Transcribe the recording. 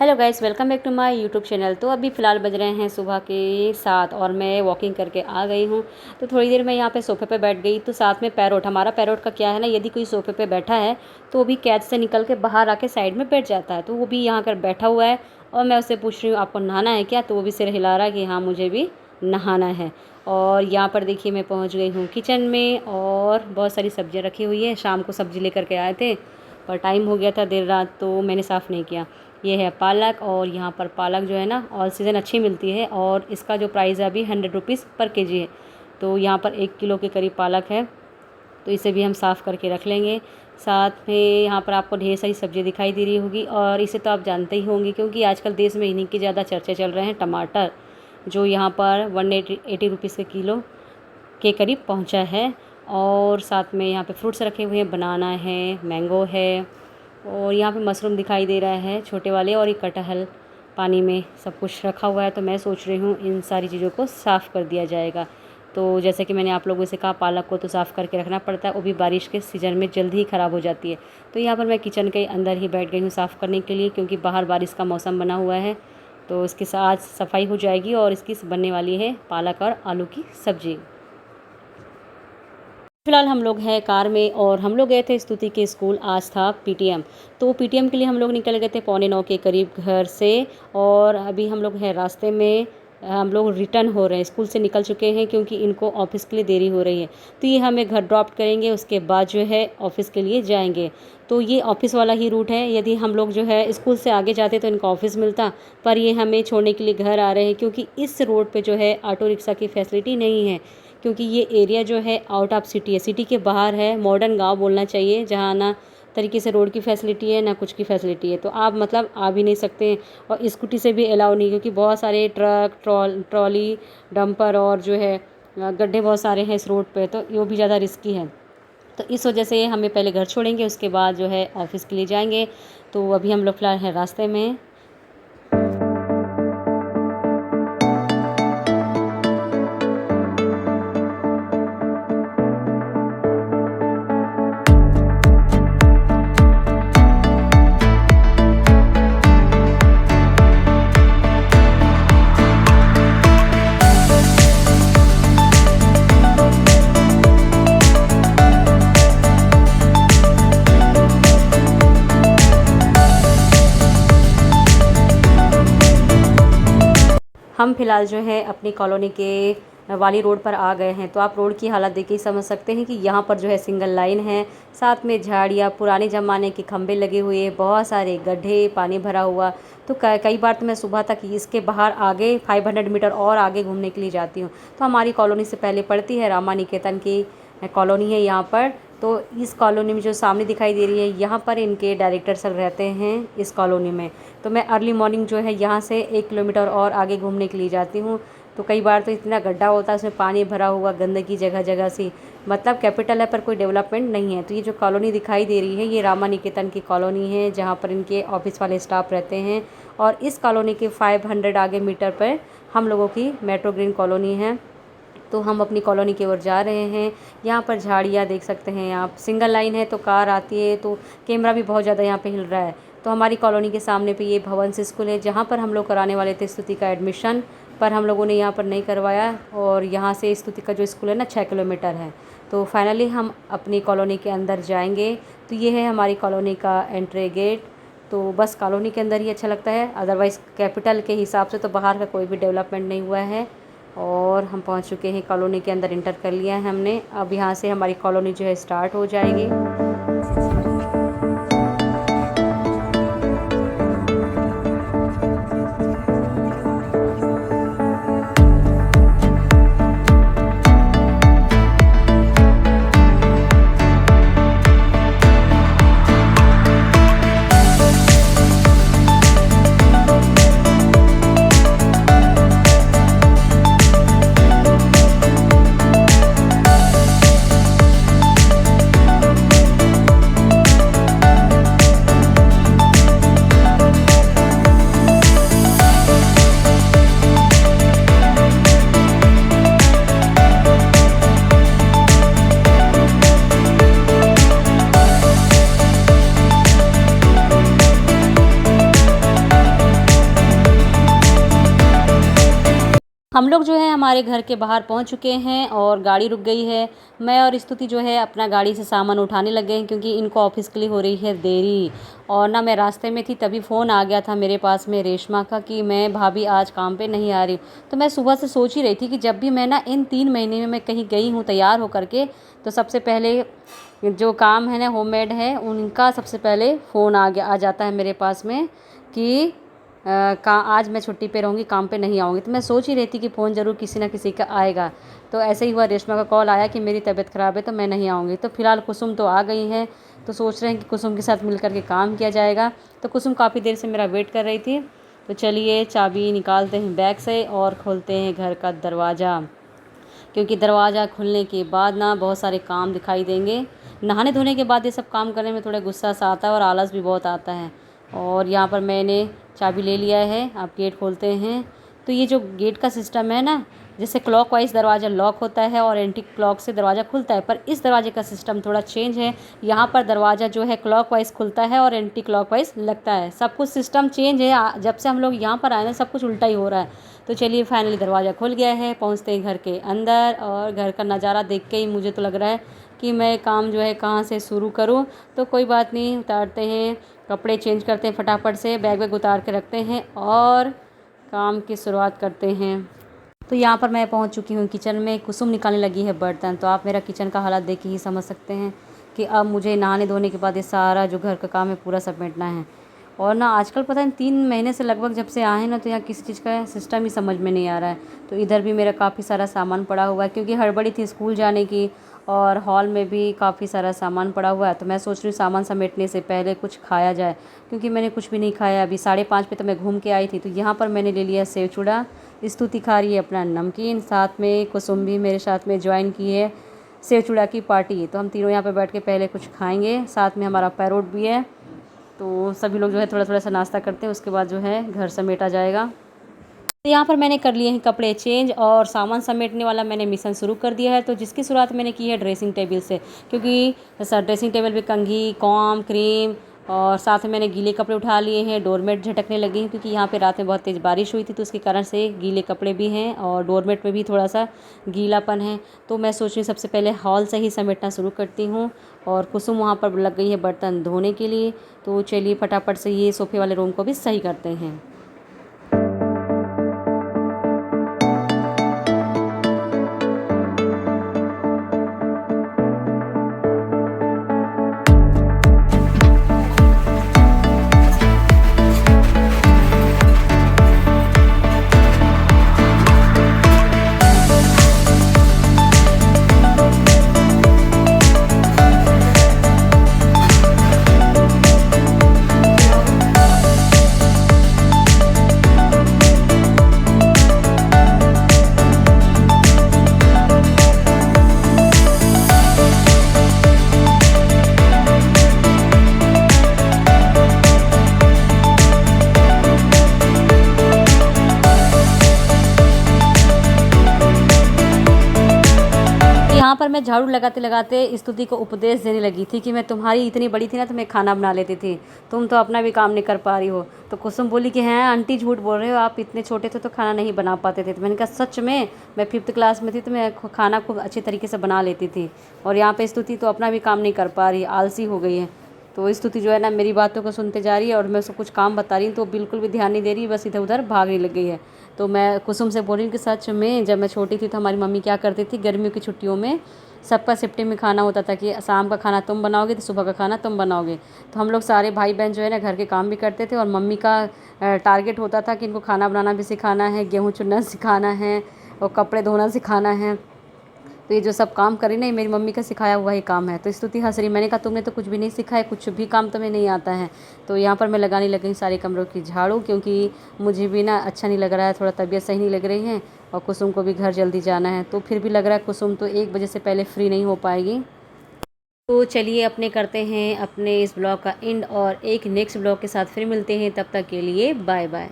Hello guys, welcome back to my YouTube channel. तो अभी फ़िलहाल बज रहे हैं सुबह के 7 और मैं वॉकिंग करके आ गई हूँ। तो थोड़ी देर मैं यहाँ पे सोफ़े पे बैठ गई तो साथ में पैरोट, हमारा पैरोट का क्या है ना, यदि कोई सोफ़े पे बैठा है तो वो भी कैद से निकल के बाहर आके साइड में बैठ जाता है। तो वो भी यहाँ कर बैठा हुआ है और मैं उससे पूछ रही हूँ आपको नहाना है क्या, तो वो भी सिर हिला रहा है कि हाँ मुझे भी नहाना है। और यहाँ पर देखिए मैं पहुँच गई हूँ किचन में और बहुत सारी सब्जियाँ रखी हुई है। शाम को सब्ज़ी लेकर के आए थे पर टाइम हो गया था देर रात तो मैंने साफ़ नहीं किया। ये है पालक और यहाँ पर पालक जो है ना ऑल सीज़न अच्छी मिलती है और इसका जो प्राइस है अभी 100 रुपीज़ पर केजी है। तो यहाँ पर 1 किलो के करीब पालक है, तो इसे भी हम साफ़ करके रख लेंगे। साथ में यहाँ पर आपको ढेर सारी सब्ज़ी दिखाई दे रही होगी और इसे तो आप जानते ही होंगे क्योंकि आजकल देश में इन्हीं के ज़्यादा चर्चे चल रहे हैं। टमाटर जो यहाँ पर 180 रुपीज़ के किलो के करीब पहुँचा है। और साथ में यहाँ पे फ्रूट्स रखे हुए हैं, बनाना है, मैंगो है और यहाँ पे मशरूम दिखाई दे रहा है छोटे वाले, और ये कटहल पानी में सब कुछ रखा हुआ है। तो मैं सोच रही हूँ इन सारी चीज़ों को साफ़ कर दिया जाएगा। तो जैसे कि मैंने आप लोगों से कहा, पालक को तो साफ़ करके रखना पड़ता है, वो भी बारिश के सीज़न में जल्दी ही ख़राब हो जाती है। तो यहाँ पर मैं किचन के अंदर ही बैठ गई हूँ साफ़ करने के लिए क्योंकि बाहर बारिश का मौसम बना हुआ है। तो इसके साथ सफाई हो जाएगी और इसकी बनने वाली है पालक और आलू की सब्ज़ी। फ़िलहाल हम लोग हैं कार में और हम लोग गए थे स्तुति के स्कूल। आज था पीटीएम, तो पीटीएम के लिए हम लोग निकल गए थे 8:45 के करीब घर से। और अभी हम लोग हैं रास्ते में, हम लोग रिटर्न हो रहे हैं, स्कूल से निकल चुके हैं क्योंकि इनको ऑफिस के लिए देरी हो रही है। तो ये हमें घर ड्रॉप करेंगे, उसके बाद जो है ऑफिस के लिए जाएंगे। तो ये ऑफिस वाला ही रूट है। यदि हम लोग जो है स्कूल से आगे जाते तो इनका ऑफिस मिलता, पर ये हमें छोड़ने के लिए घर आ रहे हैं क्योंकि इस रोड पे जो है ऑटो रिक्शा की फैसिलिटी नहीं है क्योंकि ये एरिया जो है आउट ऑफ सिटी है, सिटी के बाहर है, मॉडर्न गांव बोलना चाहिए, जहाँ ना तरीके से रोड की फैसिलिटी है ना कुछ की फैसिलिटी है। तो आप मतलब आ भी नहीं सकते हैं और स्कूटी से भी अलाउ नहीं क्योंकि बहुत सारे ट्रक ट्रॉली डंपर और जो है गड्ढे बहुत सारे हैं इस रोड पे, तो वो भी ज़्यादा रिस्की है। तो इस वजह से हमें पहले घर छोड़ेंगे, उसके बाद जो है ऑफिस के लिए जाएंगे। तो अभी हम लोग फिलहाल हैं रास्ते में। हम फ़िलहाल जो है अपनी कॉलोनी के वाली रोड पर आ गए हैं। तो आप रोड की हालत देख के ही समझ सकते हैं कि यहाँ पर जो है सिंगल लाइन है, साथ में झाड़ियाँ, पुराने ज़माने के खंभे लगे हुए, बहुत सारे गड्ढे, पानी भरा हुआ। तो कई बार तो मैं सुबह तक इसके बाहर आगे 500 मीटर और आगे घूमने के लिए जाती हूँ। तो हमारी कॉलोनी से पहले पड़ती है रामा निकेतन की कॉलोनी है यहाँ पर। तो इस कॉलोनी में जो सामने दिखाई दे रही है, यहाँ पर इनके डायरेक्टर सर रहते हैं इस कॉलोनी में। तो मैं अर्ली मॉर्निंग जो है यहाँ से 1 किलोमीटर और आगे घूमने के लिए जाती हूँ। तो कई बार तो इतना गड्ढा होता है, उसमें पानी भरा हुआ, गंदगी जगह जगह सी, मतलब कैपिटल है पर कोई डेवलपमेंट नहीं है। तो ये जो कॉलोनी दिखाई दे रही है ये रामा निकेतन की कॉलोनी है जहाँ पर इनके ऑफिस वाले स्टाफ रहते हैं। और इस कॉलोनी के 500 आगे मीटर पर हम लोगों की मेट्रो ग्रीन कॉलोनी है। तो हम अपनी कॉलोनी की ओर जा रहे हैं। यहाँ पर झाड़ियाँ देख सकते हैं आप, सिंगल लाइन है तो कार आती है, तो कैमरा भी बहुत ज़्यादा यहाँ पे हिल रहा है। तो हमारी कॉलोनी के सामने पे ये भवन से स्कूल है जहाँ पर हम लोग कराने वाले थे स्तुति का एडमिशन, पर हम लोगों ने यहाँ पर नहीं करवाया। और यहाँ से स्तुति का जो स्कूल है ना 6 किलोमीटर है। तो फाइनली हम अपनी कॉलोनी के अंदर जाएंगे। तो ये है हमारी कॉलोनी का एंट्री गेट। तो बस कॉलोनी के अंदर ही अच्छा लगता है, अदरवाइज़ कैपिटल के हिसाब से तो बाहर का कोई भी डेवलपमेंट नहीं हुआ है। और हम पहुंच चुके हैं कॉलोनी के अंदर, इंटर कर लिया है हमने। अब यहाँ से हमारी कॉलोनी जो है स्टार्ट हो जाएगी। हम लोग जो है हमारे घर के बाहर पहुंच चुके हैं और गाड़ी रुक गई है। मैं और स्तुति जो है अपना गाड़ी से सामान उठाने लग गए हैं क्योंकि इनको ऑफिस के लिए हो रही है देरी। और ना मैं रास्ते में थी तभी फ़ोन आ गया था मेरे पास में रेशमा का कि मैं भाभी आज काम पे नहीं आ रही। तो मैं सुबह से सोच ही रही थी कि जब भी मैं ना इन 3 महीने में मैं कहीं गई हूँ तैयार होकर के, तो सबसे पहले जो काम है ना होममेड है उनका सबसे पहले फ़ोन आ जाता है मेरे पास में कि आज मैं छुट्टी पे रहूँगी, काम पे नहीं आऊँगी। तो मैं सोच ही रही थी कि फ़ोन ज़रूर किसी ना किसी का आएगा। तो ऐसे ही हुआ, रेशमा का कॉल आया कि मेरी तबीयत ख़राब है तो मैं नहीं आऊँगी। तो फ़िलहाल कुसुम तो आ गई हैं, तो सोच रहे हैं कि कुसुम के साथ मिल कर के काम किया जाएगा। तो कुसुम काफ़ी देर से मेरा वेट कर रही थी। तो चलिए चाबी निकालते हैं बैग से और खोलते हैं घर का दरवाज़ा, क्योंकि दरवाज़ा खुलने के बाद ना बहुत सारे काम दिखाई देंगे। नहाने धोने के बाद ये सब काम करने में थोड़ा गुस्सा सा आता है और आलस भी बहुत आता है। और यहाँ पर मैंने चाबी ले लिया है, आप गेट खोलते हैं। तो ये जो गेट का सिस्टम है ना, जैसे क्लॉकवाइज दरवाज़ा लॉक होता है और एंटी क्लॉक से दरवाज़ा खुलता है, पर इस दरवाजे का सिस्टम थोड़ा चेंज है। यहाँ पर दरवाज़ा जो है क्लॉकवाइज खुलता है और एंटी क्लॉकवाइज लगता है। सब कुछ सिस्टम चेंज है, जब से हम लोग यहाँ पर आए ना सब कुछ उल्टा ही हो रहा है। तो चलिए फाइनली दरवाज़ा खुल गया है, पहुँचते हैं घर के अंदर। और घर का नज़ारा देख के ही मुझे तो लग रहा है कि मैं काम जो है कहाँ से शुरू करूँ। तो कोई बात नहीं, उतारते हैं, कपड़े चेंज करते हैं फटाफट से, बैग वैग उतार के रखते हैं और काम की शुरुआत करते हैं। तो यहाँ पर मैं पहुँच चुकी हूँ किचन में। कुसुम निकालने लगी है बर्तन। तो आप मेरा किचन का हालात देख के ही समझ सकते हैं कि अब मुझे नहाने धोने के बाद ये सारा जो घर का काम है पूरा समेटना है। और ना आजकल पता है 3 महीने से लगभग जब से आए हैं ना, तो यहाँ किसी चीज़ का सिस्टम ही समझ में नहीं आ रहा है। तो इधर भी मेरा काफ़ी सारा सामान पड़ा हुआ है क्योंकि हड़बड़ी थी स्कूल जाने की, और हॉल में भी काफ़ी सारा सामान पड़ा हुआ है। तो मैं सोच रही हूँ सामान समेटने से पहले कुछ खाया जाए, क्योंकि मैंने कुछ भी नहीं खाया। अभी 5:30 पे तो मैं घूम के आई थी। तो यहाँ पर मैंने ले लिया सेव चूड़ा, स्तुति खा रही है अपना नमकीन, साथ में कुसुम भी मेरे साथ में ज्वाइन की है सेव चूड़ा की पार्टी। तो हम तीनों यहाँ पर बैठ के पहले कुछ खाएँगे, साथ में हमारा पैरोट भी है। तो सभी लोग जो है थोड़ा थोड़ा सा नाश्ता करते हैं, उसके बाद जो है घर समेटा जाएगा। तो यहाँ पर मैंने कर लिए हैं कपड़े चेंज और सामान समेटने वाला मैंने मिशन शुरू कर दिया है। तो जिसकी शुरुआत मैंने की है ड्रेसिंग टेबल से, क्योंकि ड्रेसिंग टेबल पे कंघी, कॉम, क्रीम और साथ में मैंने गीले कपड़े उठा लिए हैं। डोरमेट झटकने लगी हैं क्योंकि यहाँ पे रात में बहुत तेज़ बारिश हुई थी, तो उसके कारण से गीले कपड़े भी हैं और डोरमेट में भी थोड़ा सा गीलापन है। तो मैं सोच रही हूँ सबसे पहले हॉल से ही समेटना शुरू करती हूँ। और कुसुम वहाँ पर लग गई है बर्तन धोने के लिए। तो चलिए फटाफट से ये सोफे वाले रूम को भी सही करते हैं। यहाँ पर मैं झाड़ू लगाते लगाते स्तुति को उपदेश देने लगी थी कि मैं तुम्हारी इतनी बड़ी थी ना तो मैं खाना बना लेती थी, तुम तो अपना भी काम नहीं कर पा रही हो। तो कुसुम बोली कि हैं आंटी झूठ बोल रहे हो, आप इतने छोटे थे तो खाना नहीं बना पाते थे। तो मैंने कहा सच में, मैं 5th क्लास में थी तो मैं खाना खूब अच्छे तरीके से बना लेती थी। और यहाँ पर स्तुति तो अपना भी काम नहीं कर पा रही, आलसी हो गई है। तो स्तुति जो है ना मेरी बातों को सुनते जा रही है और मैं उसको कुछ काम बता रही हूँ तो बिल्कुल भी ध्यान नहीं दे रही, बस इधर उधर भागने लग गई है। तो मैं कुसुम से बोल रही हूँ कि सच में जब मैं छोटी थी तो हमारी मम्मी क्या करती थी, गर्मियों की छुट्टियों में सबका शिफ्टिंग में खाना होता था कि शाम का खाना तुम बनाओगे तो सुबह का खाना तुम बनाओगे। तो हम लोग सारे भाई बहन जो है ना घर के काम भी करते थे और मम्मी का टारगेट होता था कि इनको खाना बनाना भी सिखाना है, गेहूँ चुनना सिखाना है और कपड़े धोना सिखाना है। तो ये जो सब काम करी ना, मेरी मम्मी का सिखाया हुआ ही काम है। तो स्तुति हंस रही, मैंने कहा तुमने तो कुछ भी नहीं सिखाया, कुछ भी काम तुम्हें नहीं आता है। तो यहाँ पर मैं लगाने लग गई सारे कमरों की झाड़ू, क्योंकि मुझे भी ना अच्छा नहीं लग रहा है, थोड़ा तबीयत सही नहीं लग रही है और कुसुम को भी घर जल्दी जाना है। तो फिर भी लग रहा है कुसुम तो 1 बजे से पहले फ्री नहीं हो पाएगी। तो चलिए अपने करते हैं अपने इस ब्लॉग का एंड और एक नेक्स्ट ब्लॉग के साथ फिर मिलते हैं। तब तक के लिए बाय बाय।